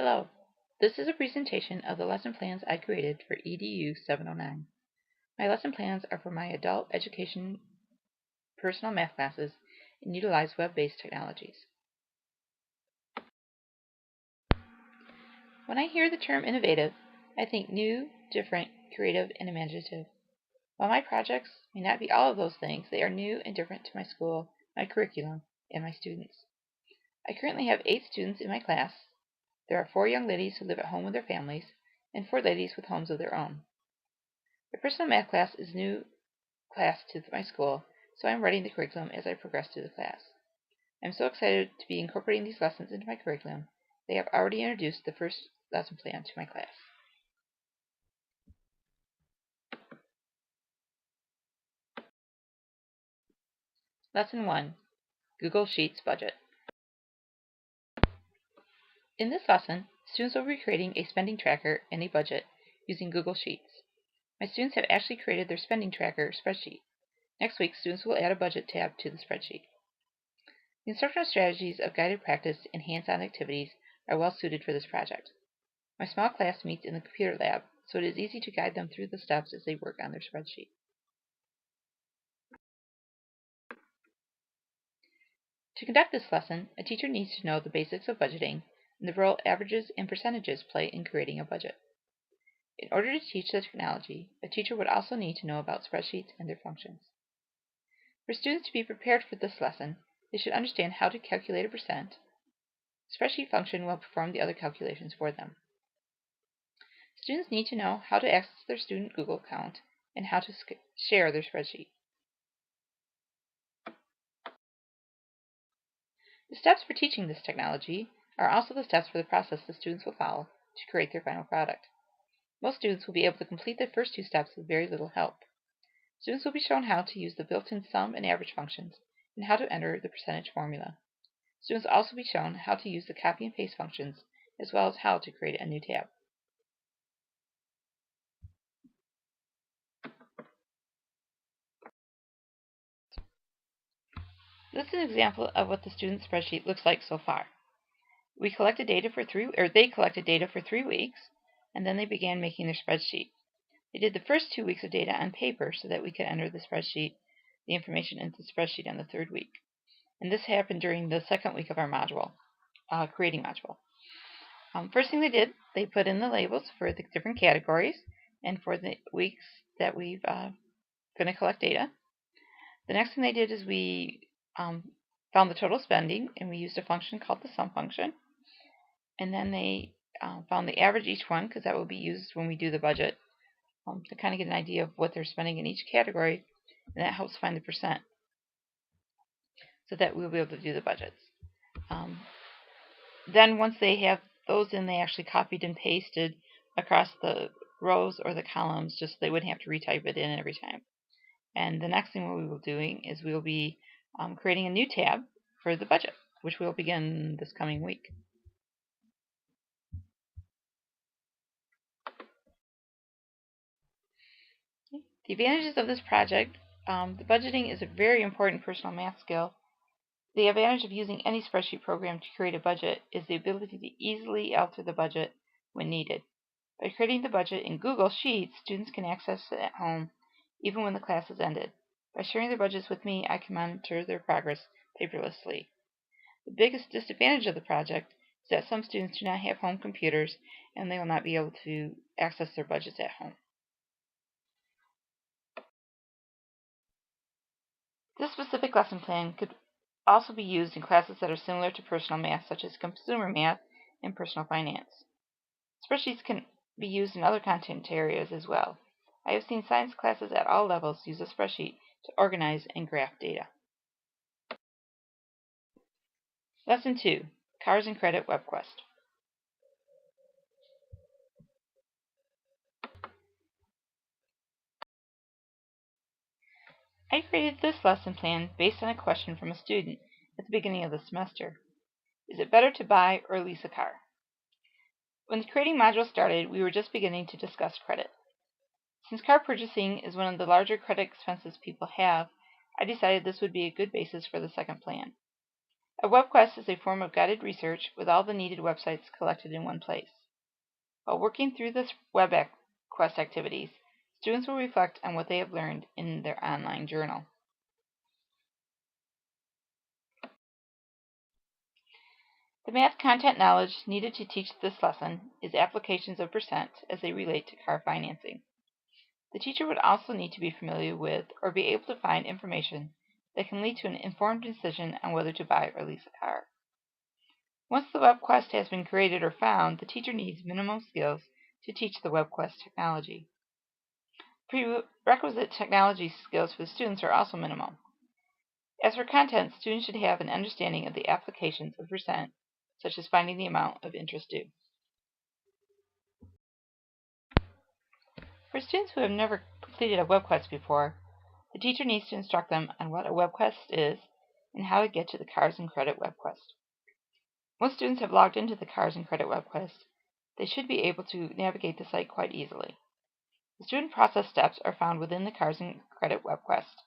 Hello, this is a presentation of the lesson plans I created for EDU 709. My lesson plans are for my adult education personal math classes and utilize web-based technologies. When I hear the term innovative, I think new, different, creative, and imaginative. While my projects may not be all of those things, they are new and different to my school, my curriculum, and my students. I currently have 8 students in my class. There are 4 young ladies who live at home with their families, and 4 ladies with homes of their own. The personal math class is a new class to my school, so I'm writing the curriculum as I progress through the class. I'm so excited to be incorporating these lessons into my curriculum. They have already introduced the first lesson plan to my class. Lesson 1. Google Sheets Budget. In this lesson, students will be creating a spending tracker and a budget using Google Sheets. My students have actually created their spending tracker spreadsheet. Next week, students will add a budget tab to the spreadsheet. The instructional strategies of guided practice and hands-on activities are well suited for this project. My small class meets in the computer lab, so it is easy to guide them through the steps as they work on their spreadsheet. To conduct this lesson, a teacher needs to know the basics of budgeting and the role averages and percentages play in creating a budget. In order to teach the technology, a teacher would also need to know about spreadsheets and their functions. For students to be prepared for this lesson, they should understand how to calculate a percent. The spreadsheet function will perform the other calculations for them. Students need to know how to access their student Google account and how to share their spreadsheet. The steps for teaching this technology are also the steps for the process the students will follow to create their final product. Most students will be able to complete the first 2 steps with very little help. Students will be shown how to use the built-in sum and average functions and how to enter the percentage formula. Students will also be shown how to use the copy and paste functions as well as how to create a new tab. This is an example of what the student spreadsheet looks like so far. They collected data for 3 weeks, and then they began making their spreadsheet. They did the first 2 weeks of data on paper so that we could enter the information into the spreadsheet on the 3rd week. And this happened during the 2nd week of our module, creating module. First thing they did, they put in the labels for the different categories and for the weeks that we've going to collect data. The next thing they did is we found the total spending, and we used a function called the sum function. And then they found the average each one, because that will be used when we do the budget to kind of get an idea of what they're spending in each category, and that helps find the percent so that we'll be able to do the budgets. Then once they have those in, they actually copied and pasted across the rows or the columns, just so they wouldn't have to retype it in every time. And the next thing we will be doing is we will be creating a new tab for the budget, which will begin this coming week. The advantages of this project, the budgeting is a very important personal math skill. The advantage of using any spreadsheet program to create a budget is the ability to easily alter the budget when needed. By creating the budget in Google Sheets, students can access it at home even when the class has ended. By sharing their budgets with me, I can monitor their progress paperlessly. The biggest disadvantage of the project is that some students do not have home computers and they will not be able to access their budgets at home. This specific lesson plan could also be used in classes that are similar to personal math, such as consumer math and personal finance. Spreadsheets can be used in other content areas as well. I have seen science classes at all levels use a spreadsheet to organize and graph data. Lesson 2. Cars and Credit WebQuest. I created this lesson plan based on a question from a student at the beginning of the semester. Is it better to buy or lease a car? When the creating module started, we were just beginning to discuss credit. Since car purchasing is one of the larger credit expenses people have, I decided this would be a good basis for the second plan. A web quest is a form of guided research with all the needed websites collected in one place. While working through this web quest activities, students will reflect on what they have learned in their online journal. The math content knowledge needed to teach this lesson is applications of percent as they relate to car financing. The teacher would also need to be familiar with or be able to find information that can lead to an informed decision on whether to buy or lease a car. Once the web quest has been created or found, the teacher needs minimum skills to teach the web quest technology. Prerequisite technology skills for the students are also minimal. As for content, students should have an understanding of the applications of percent, such as finding the amount of interest due. For students who have never completed a web quest before, the teacher needs to instruct them on what a web quest is and how to get to the Cars and Credit web quest. Once students have logged into the Cars and Credit web quest, they should be able to navigate the site quite easily. The student process steps are found within the Cars and Credit web quest.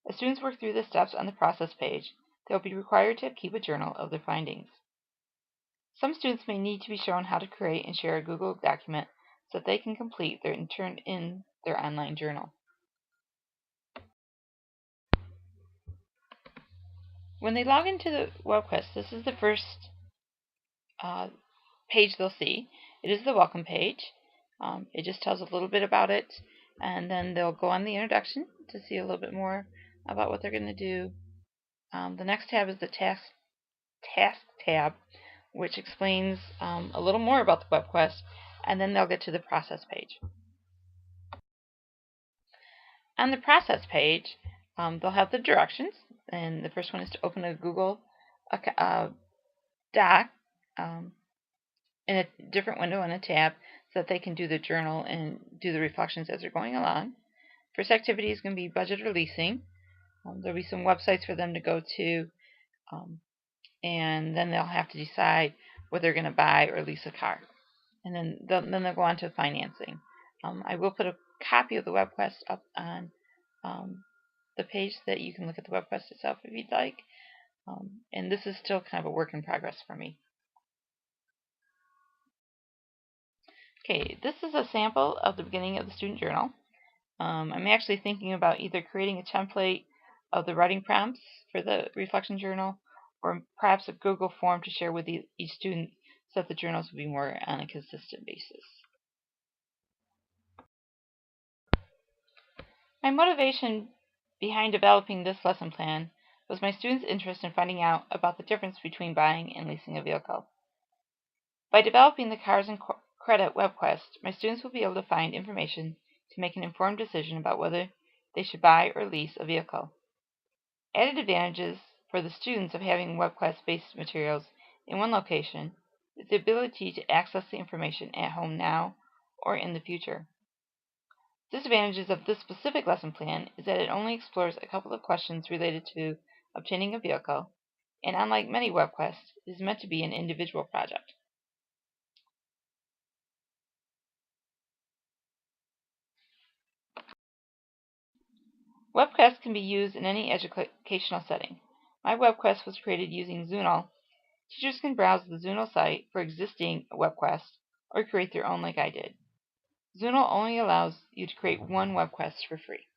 As students work through the steps on the process page, they will be required to keep a journal of their findings. Some students may need to be shown how to create and share a Google document so that they can complete and turn in their online journal. When they log into the web quest, this is the first page they'll see. It is the welcome page. It just tells a little bit about it, and then they'll go on the introduction to see a little bit more about what they're going to do. The next tab is the task tab, which explains a little more about the web quest, and then they'll get to the process page. On the process page, they'll have the directions, and the first one is to open a Google Doc in a different window in a tab so that they can do the journal and do the reflections as they're going along. First activity is going to be budget or leasing. There'll be some websites for them to go to, and then they'll have to decide whether they're going to buy or lease a car. And then they'll go on to financing. I will put a copy of the web quest up on the page so that you can look at the web quest itself if you'd like. And this is still kind of a work in progress for me. Okay, this is a sample of the beginning of the student journal. I'm actually thinking about either creating a template of the writing prompts for the reflection journal, or perhaps a Google form to share with each student so that the journals will be more on a consistent basis. My motivation behind developing this lesson plan was my students' interest in finding out about the difference between buying and leasing a vehicle. By developing the Cars and Credit web quest, my students will be able to find information to make an informed decision about whether they should buy or lease a vehicle. Added advantages for the students of having web quest-based materials in one location is the ability to access the information at home now or in the future. Disadvantages of this specific lesson plan is that it only explores a couple of questions related to obtaining a vehicle, and unlike many web quests, it is meant to be an individual project. Web quests can be used in any educational setting. My web quest was created using Zoonal. Teachers can browse the Zoonal site for existing web quests or create their own like I did. Zoonal only allows you to create one web quest for free.